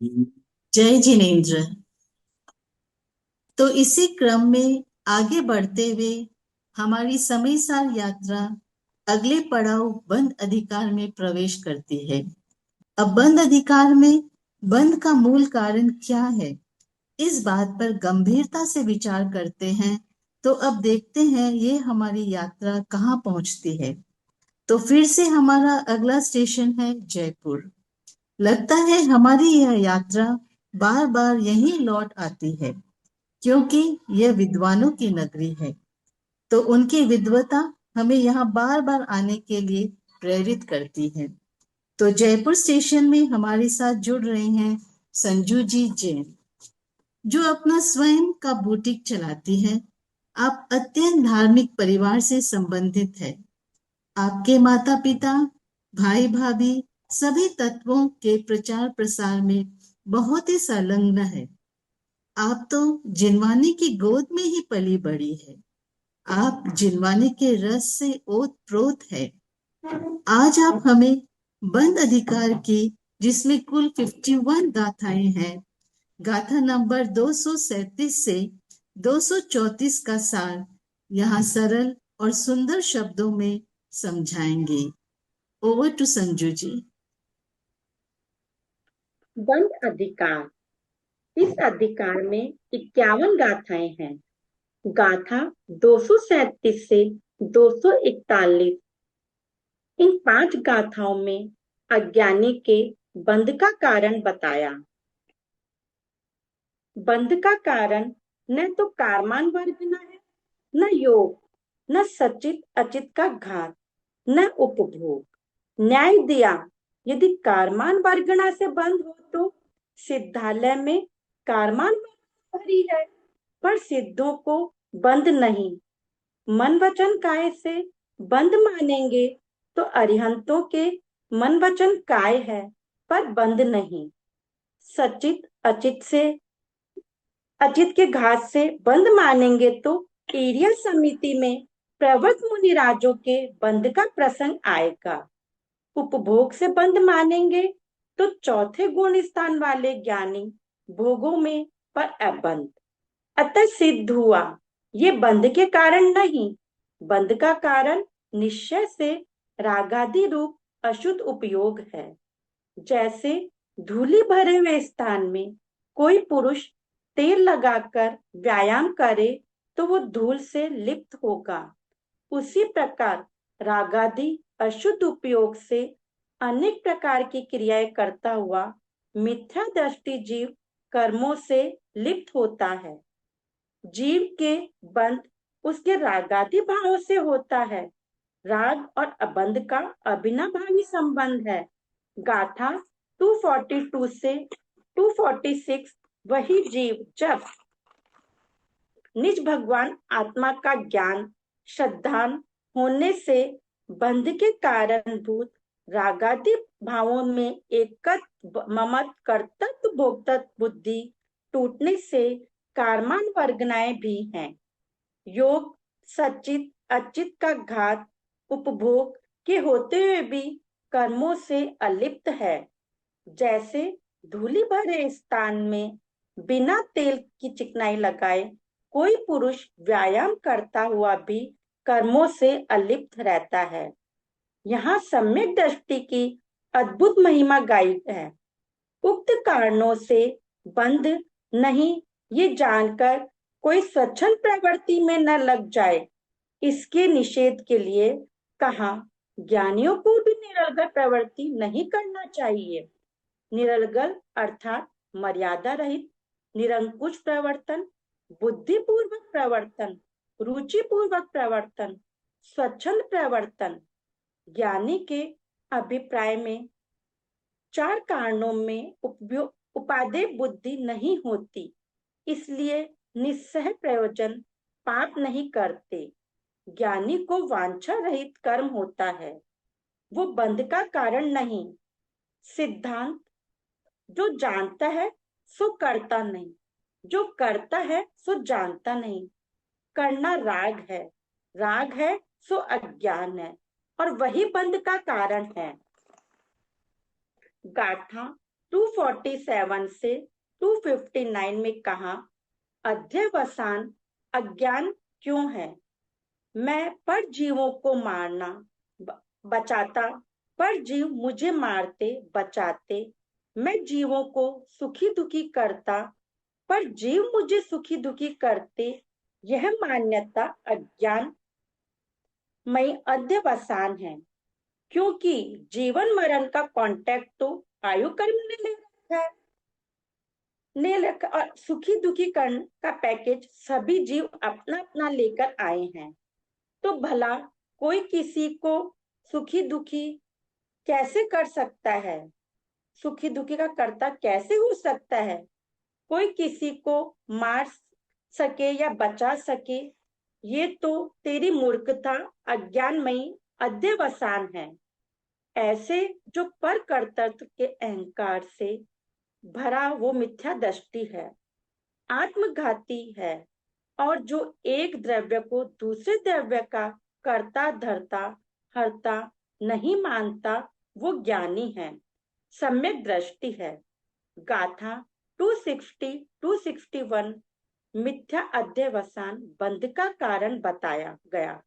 जय जिनेन्द्र। तो इसी क्रम में आगे बढ़ते हुए हमारी समय सार यात्रा अगले पड़ाव बंद अधिकार में प्रवेश करती है। अब बंद अधिकार में बंद का मूल कारण क्या है, इस बात पर गंभीरता से विचार करते हैं। तो अब देखते हैं ये हमारी यात्रा कहाँ पहुंचती है। तो फिर से हमारा अगला स्टेशन है जयपुर। लगता है हमारी यह यात्रा बार बार यहीं लौट आती है, क्योंकि यह विद्वानों की नगरी है। तो उनकी विद्वता हमें यहाँ बार बार आने के लिए प्रेरित करती है। तो जयपुर स्टेशन में हमारे साथ जुड़ रहे हैं संजू जी जैन, जो अपना स्वयं का बुटीक चलाती है। आप अत्यंत धार्मिक परिवार से संबंधित है। आपके माता पिता, भाई भाभी सभी तत्वों के प्रचार प्रसार में बहुत ही संलग्न है। आप तो जिनवानी की गोद में ही पली बड़ी है। आप जिनवानी के रस से ओत प्रोत है। आज आप हमें बंद अधिकार की, जिसमें कुल 51 गाथाएं हैं, गाथा नंबर 237 से 234 का सार यहाँ सरल और सुंदर शब्दों में समझाएंगे। ओवर टू संजू जी। बंद अधिकार। इस अधिकार में 51 गाथाएं हैं। गाथा 237 से 241। इन 5 गाथाओं में अज्ञानी के बंध का कारण बताया। बंध का कारण न तो कारमान वर्गना है, न योग, न सचित अचित का घात, न उपभोग। न्याय दिया, यदि कारमान वर्गना से बंध हो तो सिद्धालय में कारमान भरी है, पर सिद्धों को बंद नहीं। मन वचन काय से बंद मानेंगे तो अरिहंतों के मन वचन काय है, पर बंद नहीं। सचित अचित से अचित के घात से बंद मानेंगे तो ईरिया समिति में प्रवत मुनिराजों के बंद का प्रसंग आएगा। उपभोग से बंद मानेंगे तो चौथे गुण स्थान वाले ज्ञानी भोगों में पर अबंध। अतः सिद्ध हुआ ये बंध के कारण नहीं, बंध का कारण निश्चय से रागादि रूप अशुद्ध उपयोग है। जैसे धूली भरे हुए स्थान में कोई पुरुष तेल लगाकर व्यायाम करे तो वो धूल से लिप्त होगा। उसी प्रकार रागादि अशुद्ध उपयोग से अनेक प्रकार की क्रियाएं करता हुआ मिथ्या दृष्टि जीव कर्मों से लिप्त होता है। जीव के बंध उसके रागादि भावों से होता है। राग और अबंध का अभिनाभावी संबंध है। गाथा 242 से 246। वही जीव जब निज भगवान आत्मा का ज्ञान श्रद्धान होने से बंध के कारणभूत रागादि भावों में एकत्व ममत कर्तृत्व भोक्तृत्व बुद्धि टूटने से कारमान वर्गनाएं भी हैं। योग सचित अचित का घात उपभोग के होते हुए भी कर्मों से अलिप्त है। जैसे धूली भरे स्थान में बिना तेल की चिकनाई लगाए कोई पुरुष व्यायाम करता हुआ भी कर्मों से अलिप्त रहता है। यहाँ सम्यक दृष्टि की अद्भुत महिमा गाई है। उक्त कारणों से बंध नहीं, ये जानकर कोई स्वच्छंद प्रवृत्ति में न लग जाए, इसके निषेध के लिए कहा ज्ञानियों को भी निरर्गल प्रवृत्ति नहीं करना चाहिए। निरर्गल अर्थात मर्यादा रहित, निरंकुश प्रवर्तन, बुद्धिपूर्वक प्रवर्तन, रुचिपूर्वक प्रवर्तन, स्वच्छंद प्रवर्तन। ज्ञानी के अभिप्राय में 4 कारणों में उपादेय बुद्धि नहीं होती, इसलिए निस्सह प्रयोजन पाप नहीं करते। ज्ञानी को वांछा रहित कर्म होता है, वो बंध का कारण नहीं। सिद्धांत जो जानता है सो करता नहीं, जो करता है सो जानता नहीं। करना राग है, राग है सो अज्ञान है, और वही बंध का कारण है। गाथा 247 से 259 में कहा, अध्यवसान अज्ञान क्यों है? मैं परजीवों को मारना बचाता, परजीव मुझे मारते बचाते, मैं जीवों को सुखी दुखी करता, पर जीव मुझे सुखी दुखी करते, यह मान्यता अज्ञान मई अध्यवसान है। क्योंकि जीवन मरण का कॉन्टेक्ट तो आयु कर्म ने ले रखा है, और सुखी दुखी कर्ण का पैकेज सभी जीव अपना अपना लेकर आए हैं। तो भला कोई किसी को सुखी दुखी कैसे कर सकता है? सुखी दुखी का कर्ता कैसे हो सकता है? कोई किसी को मार सके या बचा सके, ये तो तेरी मूर्खता अज्ञानमयी अध्यवसान है। ऐसे जो पर कर्तृत्व के अहंकार से भरा वो मिथ्या दृष्टि है, आत्मघाती है, और जो एक द्रव्य को दूसरे द्रव्य का कर्ता धर्ता हर्ता नहीं मानता, वो ज्ञानी है, सम्यक दृष्टि है। गाथा 260-261 मिथ्या अध्यवसान बंध का कारण बताया गया।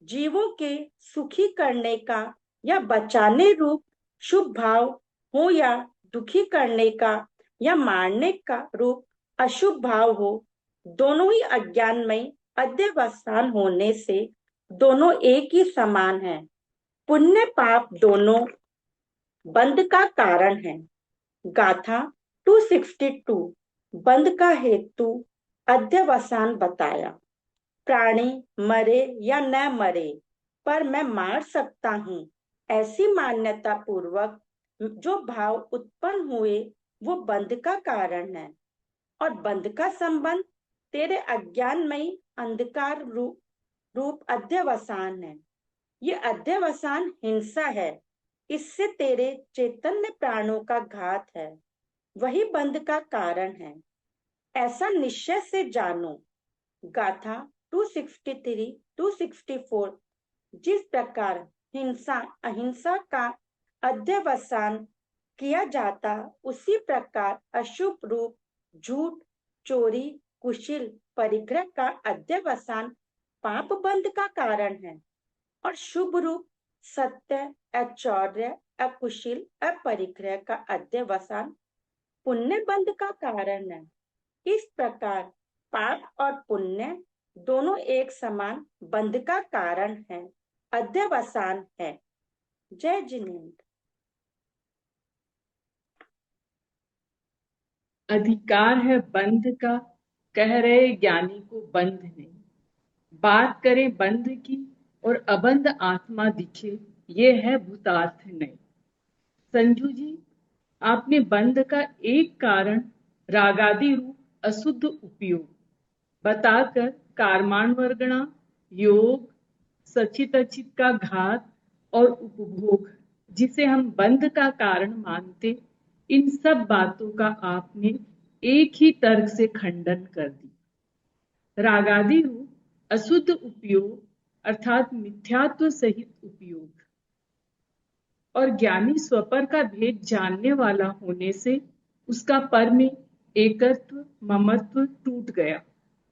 जीवों के सुखी करने का या बचाने रूप शुभ भाव हो, या दुखी करने का या मारने का रूप अशुभ भाव हो, दोनों ही अज्ञानमय अध्यवसान होने से दोनों एक ही समान है। पुण्य पाप दोनों बंध का कारण है। गाथा 262 बंध का हेतु अध्यवसान बताया। प्राणी मरे या न मरे, पर मैं मार सकता हूँ, ऐसी मान्यता पूर्वक जो भाव उत्पन्न हुए वो बंध का कारण है। और बंध का संबंध तेरे अज्ञानमयी अंधकार रूप अध्यवसान है। ये अध्यवसान हिंसा है, इससे तेरे चैतन्य प्राणों का घात है, वही बंध का कारण है, ऐसा निश्चय से जानो। गाथा 263-264 जिस प्रकार हिंसा अहिंसा का अध्यवसान किया जाता, उसी प्रकार अशुभ रूप झूठ चोरी कुशील परिग्रह का अध्यवसान पाप बंध का कारण है, और शुभ रूप सत्य अचौर्य अकुशील अपरिग्रह का अध्यवसान पुण्य बंध का कारण है। इस प्रकार पाप और पुण्य दोनों एक समान बंध का कारण है, अध्यवसान है। जय जिनेन्द्र। अधिकार है बंध का, कह रहे ज्ञानी को बंध नहीं। बात करें बंध की और अबंध आत्मा दिखे, ये है भूतार्थ नहीं। संजू जी, आपने बंध का एक कारण रागादि रूप अशुद्ध उपयोग बताकर कार्माणवर्गणा, योग, सचित अचित का घात और उपभोग, जिसे हम बंध का कारण मानते, इन सब बातों का आपने एक ही तर्क से खंडन कर दिया। रागादि रूप अशुद्ध उपयोग अर्थात मिथ्यात्व सहित उपयोग, और ज्ञानी स्वपर का भेद जानने वाला होने से उसका पर में एकत्व ममत्व टूट गया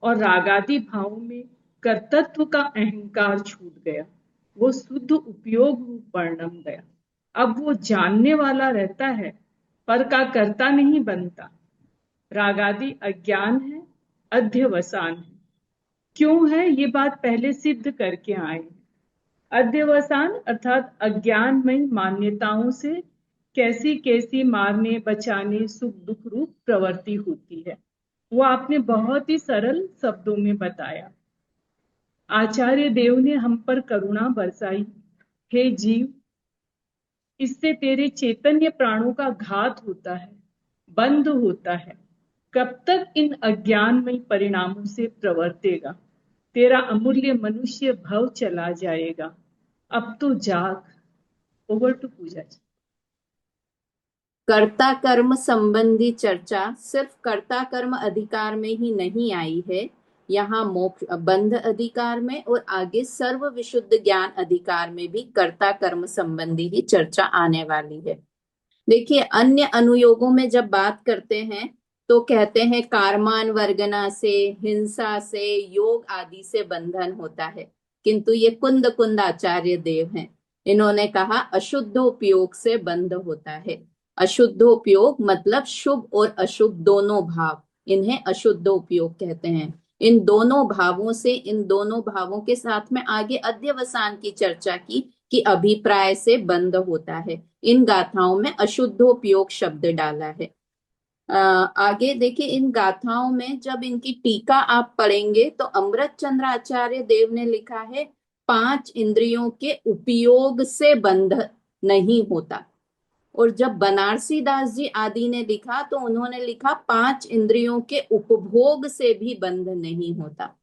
और रागादि भाव में कर्तृत्व का अहंकार छूट गया। वो शुद्ध उपयोग रूप वर्णन गया। अब वो जानने वाला रहता है, पर का कर्ता नहीं बनता। रागादि अज्ञान है, अध्यवसान है। क्यों है ये बात पहले सिद्ध करके आए। अध्यवसान अर्थात अज्ञानमय मान्यताओं से कैसी कैसी मारने बचाने सुख दुख रूप प्रवृत्ति होती है, वो आपने बहुत ही सरल शब्दों में बताया। आचार्य देव ने हम पर करुणा बरसाई। हे जीव, इससे तेरे चैतन्य प्राणों का घात होता है, बंद होता है। कब तक इन अज्ञानमय परिणामों से प्रवर्तेगा? तेरा अमूल्य मनुष्य भव चला जाएगा। अब तो जाग। ओवर टू पूजा जी। कर्ता कर्म संबंधी चर्चा सिर्फ कर्ता कर्म अधिकार में ही नहीं आई है, यहाँ मोक्ष बंध अधिकार में और आगे सर्व विशुद्ध ज्ञान अधिकार में भी कर्ता कर्म संबंधी ही चर्चा आने वाली है। देखिए, अन्य अनुयोगों में जब बात करते हैं तो कहते हैं कारमान वर्गना से, हिंसा से, योग आदि से बंधन होता है। किंतु ये कुंद कुंद आचार्य देव हैं, इन्होंने कहा अशुद्धोपयोग से बंध होता है। अशुद्धोपयोग मतलब शुभ और अशुभ दोनों भाव, इन्हें अशुद्धोपयोग कहते हैं। इन दोनों भावों से, इन दोनों भावों के साथ में आगे अध्यवसान की चर्चा की कि अभिप्राय से बंध होता है। इन गाथाओं में अशुद्धोपयोग शब्द डाला है। आगे देखिए, इन गाथाओं में जब इनकी टीका आप पढ़ेंगे तो अमृत चंद्र आचार्य देव ने लिखा है 5 इंद्रियों के उपयोग से बंध नहीं होता, और जब बनारसी दास जी आदि ने लिखा तो उन्होंने लिखा 5 इंद्रियों के उपभोग से भी बंध नहीं होता।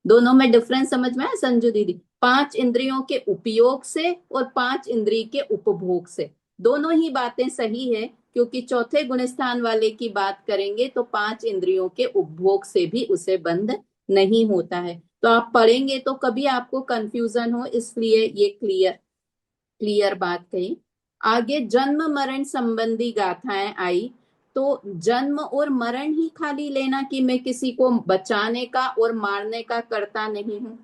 दोनों में डिफरेंस समझ में आया संजू दीदी? 5 इंद्रियों के उपयोग से और 5 इंद्रिय के उपभोग से, दोनों ही बातें सही है, क्योंकि चौथे गुणस्थान वाले की बात करेंगे तो 5 इंद्रियों के उपभोग से भी उसे बंध नहीं होता है। तो आप पढ़ेंगे तो कभी आपको कंफ्यूजन हो, इसलिए ये क्लियर बात कही। आगे जन्म मरण संबंधी गाथाएं आई, तो जन्म और मरण ही खाली लेना कि मैं किसी को बचाने का और मारने का करता नहीं हूं।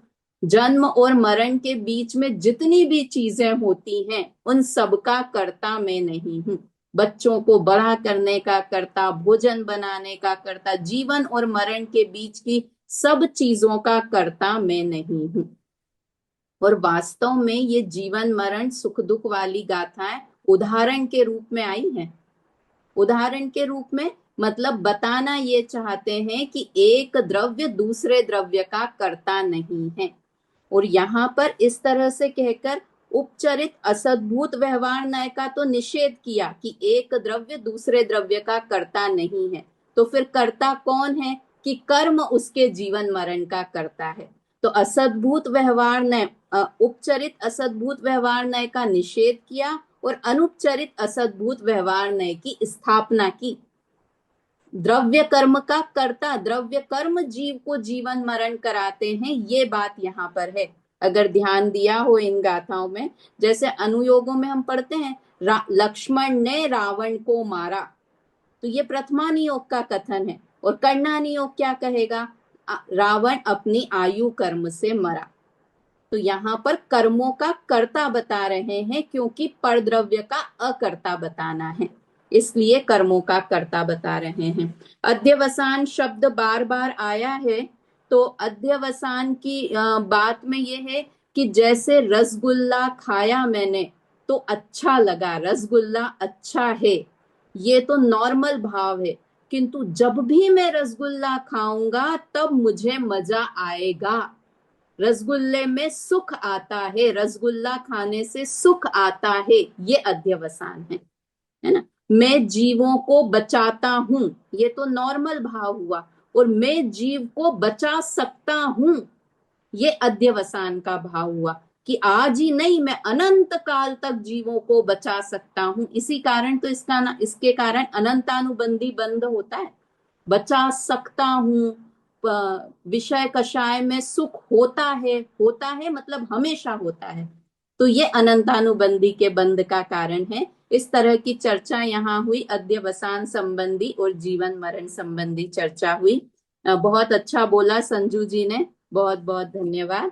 जन्म और मरण के बीच में जितनी भी चीजें होती हैं उन सबका कर्ता मैं नहीं हूं। बच्चों को बड़ा करने का कर्ता, भोजन बनाने का कर्ता, जीवन और मरण के बीच की सब चीजों का कर्ता मैं नहीं हूं। और वास्तव में ये जीवन मरण सुख दुख वाली गाथाएं उदाहरण के रूप में आई हैं। उदाहरण के रूप में मतलब बताना ये चाहते हैं कि एक द्रव्य दूसरे द्रव्य का कर्ता नहीं है। और यहाँ पर इस तरह से कहकर उपचरित असद्भूत व्यवहार न्याय का तो निषेध किया कि एक द्रव्य दूसरे द्रव्य का कर्ता नहीं है। तो फिर कर्ता कौन है? कि कर्म उसके जीवन मरण का कर्ता है। तो असद्भूत व्यवहार न्याय, उपचरित असद्भूत व्यवहार न्याय का निषेध किया और अनुपचरित असद्भूत व्यवहार न्याय की स्थापना की। द्रव्य कर्म का कर्ता, द्रव्य कर्म जीव को जीवन मरण कराते हैं, ये बात यहाँ पर है। अगर ध्यान दिया हो इन गाथाओं में, जैसे अनुयोगों में हम पढ़ते हैं लक्ष्मण ने रावण को मारा, तो ये प्रथमानुयोग का कथन है। और कर्णानुयोग क्या कहेगा? रावण अपनी आयु कर्म से मरा। तो यहाँ पर कर्मों का कर्ता बता रहे हैं, क्योंकि परद्रव्य का अकर्ता बताना है, इसलिए कर्मों का कर्ता बता रहे हैं। अध्यवसान शब्द बार बार आया है, तो अध्यवसान की बात में ये है कि जैसे रसगुल्ला खाया मैंने तो अच्छा लगा, रसगुल्ला अच्छा है, ये तो नॉर्मल भाव है। किंतु जब भी मैं रसगुल्ला खाऊंगा तब मुझे मजा आएगा, रसगुल्ले में सुख आता है, रसगुल्ला खाने से सुख आता है, ये अध्यवसान है ना। मैं जीवों को बचाता हूं, ये तो नॉर्मल भाव हुआ। और मैं जीव को बचा सकता हूं, ये अध्यवसान का भाव हुआ कि आज ही नहीं, मैं अनंत काल तक जीवों को बचा सकता हूं। इसी कारण तो इसके कारण अनंतानुबंधी बंध होता है। बचा सकता हूं, विषय कषाय में सुख होता है मतलब हमेशा होता है, तो ये अनंतानुबंधी के बंध का कारण है। इस तरह की चर्चा यहाँ हुई, अध्यवसान संबंधी और जीवन मरण संबंधी चर्चा हुई। बहुत अच्छा बोला संजू जी ने, बहुत बहुत धन्यवाद।